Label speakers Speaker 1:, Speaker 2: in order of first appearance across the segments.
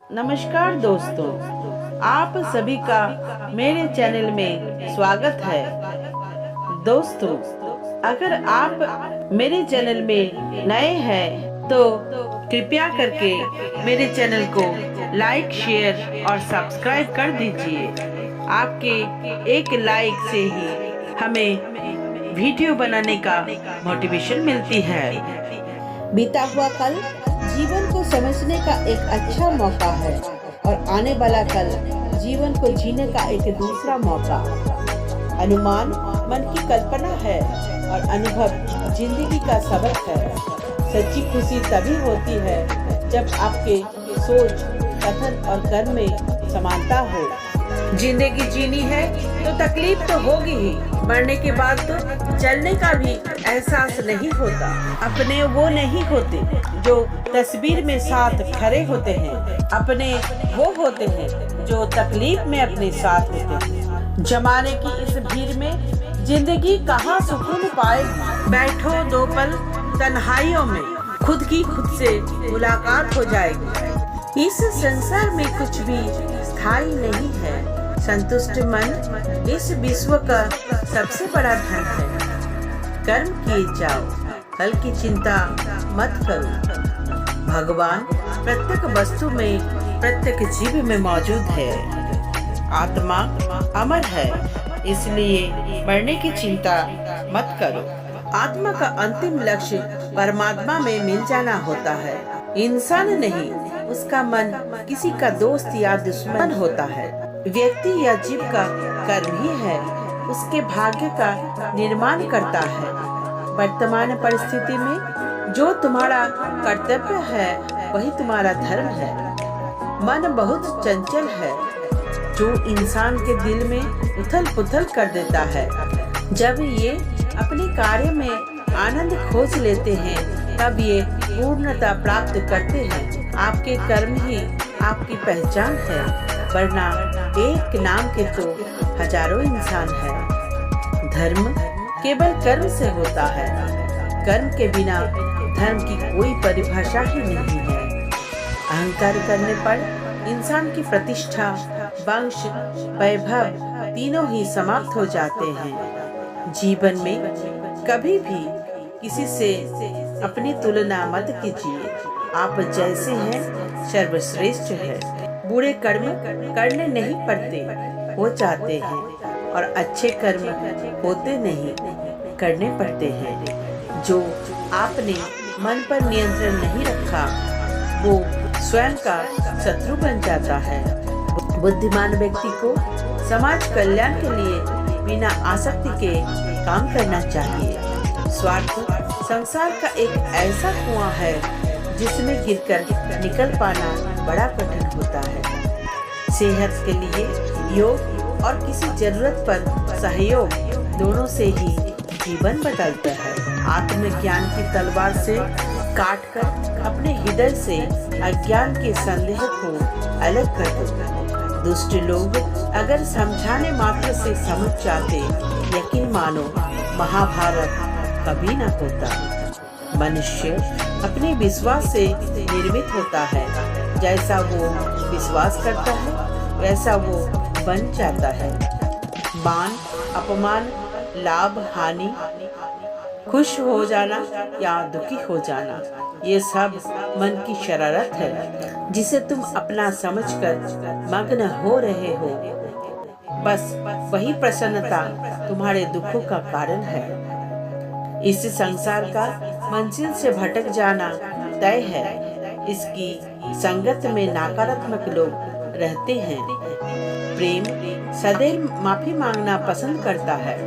Speaker 1: नमस्कार दोस्तों, आप सभी का मेरे चैनल में स्वागत है। दोस्तों, अगर आप मेरे चैनल में नए हैं तो कृपया करके मेरे चैनल को लाइक, शेयर और सब्सक्राइब कर दीजिए। आपके एक लाइक से ही हमें वीडियो बनाने का मोटिवेशन मिलती है।
Speaker 2: बीता हुआ कल जीवन को समझने का एक अच्छा मौका है और आने वाला कल जीवन को जीने का एक दूसरा मौका। अनुमान मन की कल्पना है और अनुभव जिंदगी का सबक है। सच्ची खुशी तभी होती है जब आपके सोच, कथन और कर्म में समानता हो।
Speaker 1: जिंदगी जीनी है तो तकलीफ तो होगी ही, मरने के बाद तो चलने का भी एहसास नहीं होता। अपने वो नहीं होते जो तस्वीर में साथ खड़े होते हैं, अपने वो होते हैं जो तकलीफ में अपने साथ होते हैं। जमाने की इस भीड़ में जिंदगी कहाँ सुकून पाएगी। बैठो दो पल तन्हाइयों में, खुद से मुलाकात हो जाएगी। इस संसार में कुछ भी स्थायी नहीं है। संतुष्ट मन इस विश्व का सबसे बड़ा धन है। कर्म किए जाओ, फल की चिंता मत करो। भगवान प्रत्येक वस्तु में, प्रत्येक जीव में मौजूद है। आत्मा अमर है, इसलिए मरने की चिंता मत करो। आत्मा का अंतिम लक्ष्य परमात्मा में मिल जाना होता है। इंसान नहीं, उसका मन किसी का दोस्त या दुश्मन होता है। व्यक्ति या जीव का कर्म ही है उसके भाग्य का निर्माण करता है। वर्तमान परिस्थिति में जो तुम्हारा कर्तव्य है वही तुम्हारा धर्म है। मन बहुत चंचल है जो इंसान के दिल में उथल पुथल कर देता है। जब ये अपने कार्य में आनंद खोज लेते हैं तब ये पूर्णता प्राप्त करते हैं। आपके कर्म ही आपकी पहचान है, वरना एक नाम के तो हजारों इंसान है। धर्म केवल कर्म से होता है। कर्म के बिना धर्म की कोई परिभाषा ही नहीं है। अहंकार करने पर इंसान की प्रतिष्ठा, वंश, वैभव तीनों ही समाप्त हो जाते हैं। जीवन में कभी भी किसी से अपनी तुलना मत कीजिए। आप जैसे हैं सर्वश्रेष्ठ है। बुरे कर्म करने नहीं पड़ते, हो जाते हैं, और अच्छे कर्म होते नहीं, करने पड़ते हैं। जो आपने मन पर नियंत्रण नहीं रखा वो स्वयं का शत्रु बन जाता है। बुद्धिमान व्यक्ति को समाज कल्याण के लिए बिना आसक्ति के काम करना चाहिए। स्वार्थ संसार का एक ऐसा कुआं है जिसमें गिरकर निकल पाना बड़ा कठिन होता है। सेहत के लिए योग और किसी जरूरत पर सहयोग दोनों से ही जीवन बदलता है। आत्मज्ञान की तलवार से काटकर अपने हृदय से अज्ञान के संदेह को अलग कर दो। दुष्ट लोग अगर समझाने मात्र से समझ जाते, यकीन मानो महाभारत कभी न होता। मनुष्य अपने विश्वास से निर्मित होता है। जैसा वो विश्वास करता है वैसा वो बन जाता है। मान अपमान, लाभ हानि, खुश हो जाना या दुखी हो जाना, ये सब मन की शरारत है जिसे तुम अपना समझकर मग्न हो रहे हो। बस वही प्रसन्नता तुम्हारे दुखों का कारण है। इस संसार का मंजिल से भटक जाना तय है। इसकी संगत में नकारात्मक लोग रहते हैं। प्रेम सदैव माफी मांगना पसंद करता है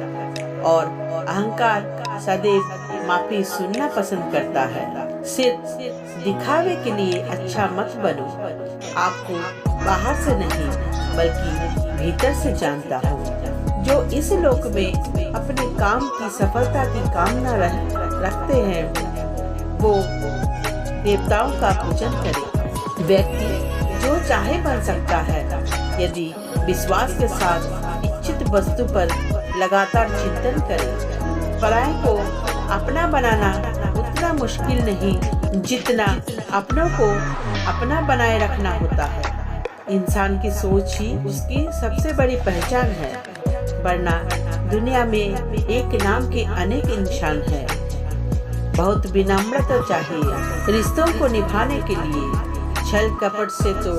Speaker 1: और अहंकार सदैव माफी सुनना पसंद करता है। सिर्फ दिखावे के लिए अच्छा मत बनो। आपको बाहर से नहीं बल्कि भीतर से जानता हूँ। जो इस लोक में अपने काम की सफलता की कामना रखते हैं वो देवताओं का पूजन करे। व्यक्ति जो चाहे बन सकता है यदि विश्वास के साथ इच्छित वस्तु पर लगातार चिंतन करे। पराये को अपना बनाना उतना मुश्किल नहीं जितना अपनों को अपना बनाए रखना होता है। इंसान की सोच ही उसकी सबसे बड़ी पहचान है, वरना दुनिया में एक नाम के अनेक इंसान हैं। बहुत विनम्रता चाहिए रिश्तों को निभाने के लिए। छल कपट से तो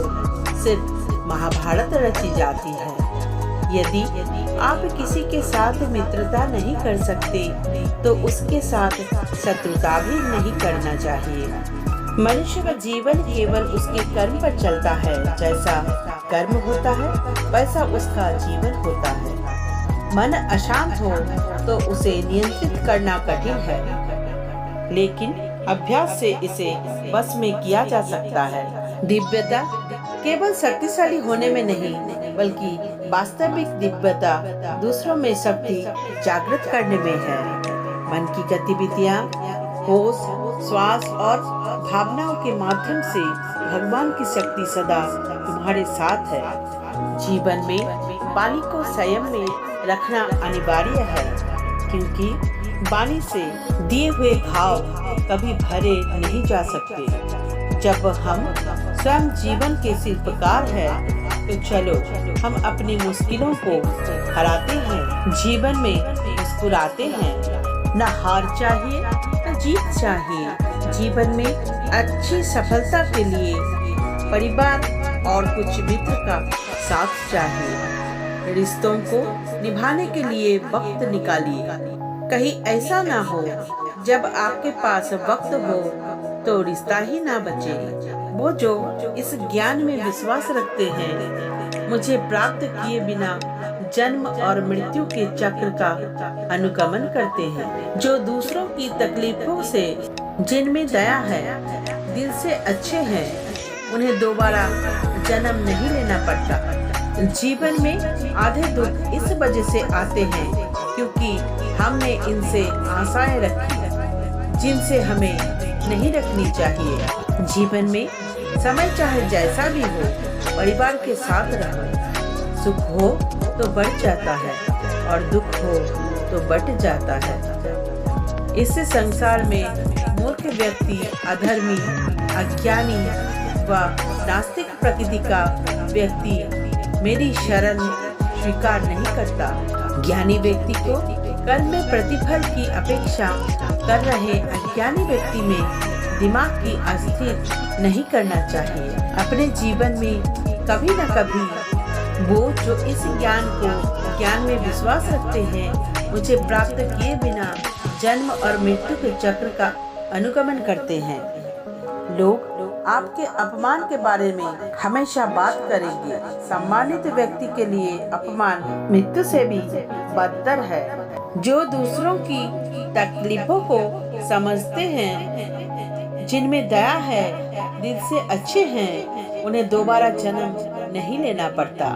Speaker 1: सिर्फ महाभारत रची जाती है। यदि आप किसी के साथ मित्रता नहीं कर सकते तो उसके साथ शत्रुता भी नहीं करना चाहिए। मनुष्य का जीवन केवल उसके कर्म पर चलता है। जैसा कर्म होता है वैसा उसका जीवन होता है। मन अशांत हो तो उसे नियंत्रित करना कठिन है, लेकिन अभ्यास से इसे बस में किया जा सकता है। दिव्यता केवल शक्तिशाली होने में नहीं, बल्कि वास्तविक दिव्यता दूसरों में शक्ति जागृत करने में है। मन की गतिविधियाँ, होश, श्वास और भावनाओं के माध्यम से भगवान की शक्ति सदा तुम्हारे साथ है। जीवन में वाणी को संयम में रखना अनिवार्य है, क्योंकि वाणी से दिए हुए भाव कभी भरे नहीं जा सकते। जब हम स्वयं जीवन के शिल्पकार हैं, तो चलो हम अपनी मुश्किलों को हराते हैं, जीवन में मुस्कुराते हैं। न हार चाहिए न जीत चाहिए। जीवन में अच्छी सफलता के लिए परिवार और कुछ मित्र का साथ चाहिए। रिश्तों को निभाने के लिए वक्त निकालिए। कहीं ऐसा ना हो जब आपके पास वक्त हो तो रिश्ता ही ना बचे। वो जो इस ज्ञान में विश्वास रखते हैं, मुझे प्राप्त किए बिना जन्म और मृत्यु के चक्र का अनुगमन करते हैं। जो दूसरों की तकलीफों से जिनमें दया है, दिल से अच्छे हैं, उन्हें दोबारा जन्म नहीं लेना पड़ता। जीवन में आधे दुख इस वजह से आते हैं क्योंकि हमने इनसे आशाएं रखी जिनसे हमें नहीं रखनी चाहिए। जीवन में समय चाहे जैसा भी हो, परिवार के साथ रहो। सुख हो तो बढ़ जाता है और दुख हो तो बट जाता है। इस संसार में मूर्ख व्यक्ति, अधर्मी, अज्ञानी व नास्तिक प्रकृति का व्यक्ति मेरी शरण स्वीकार नहीं करता। ज्ञानी व्यक्ति को कर्म में प्रतिफल की अपेक्षा कर रहे अज्ञानी व्यक्ति में दिमाग की अस्थिर नहीं करना चाहिए। अपने जीवन में कभी न कभी वो जो इस ज्ञान में विश्वास रखते हैं, मुझे प्राप्त किए बिना जन्म और मृत्यु के चक्र का अनुगमन करते हैं। लोग आपके अपमान के बारे में हमेशा बात करेंगे। सम्मानित व्यक्ति के लिए अपमान मृत्यु से भी बदतर है। जो दूसरों की तकलीफों को समझते हैं, जिनमें दया है, दिल से अच्छे हैं, उन्हें दोबारा जन्म नहीं लेना पड़ता।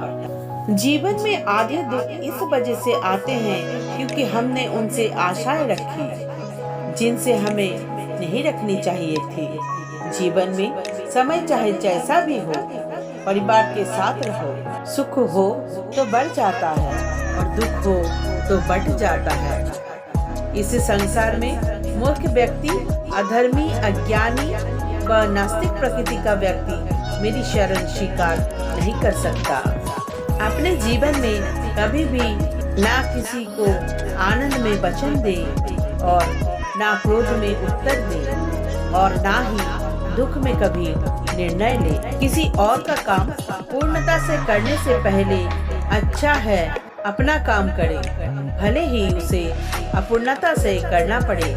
Speaker 1: जीवन में आधे दुख इस वजह से आते हैं क्योंकि हमने उनसे आशाएं रखी जिनसे हमें नहीं रखनी चाहिए थी। जीवन में समय चाहे जैसा भी हो, परिवार के साथ रहो। सुख हो तो बढ़ जाता है और दुख हो तो बढ़ जाता है। इस संसार में मूर्ख व्यक्ति, अधर्मी, अज्ञानी व नास्तिक प्रकृति का व्यक्ति मेरी शरण स्वीकार नहीं कर सकता। अपने जीवन में कभी भी ना किसी को आनंद में वचन दे और ना क्रोध में उत्तर दे और ना ही दुख में कभी निर्णय ले। किसी और का काम पूर्णता से करने से पहले अच्छा है अपना काम करे, भले ही उसे अपूर्णता से करना पड़े।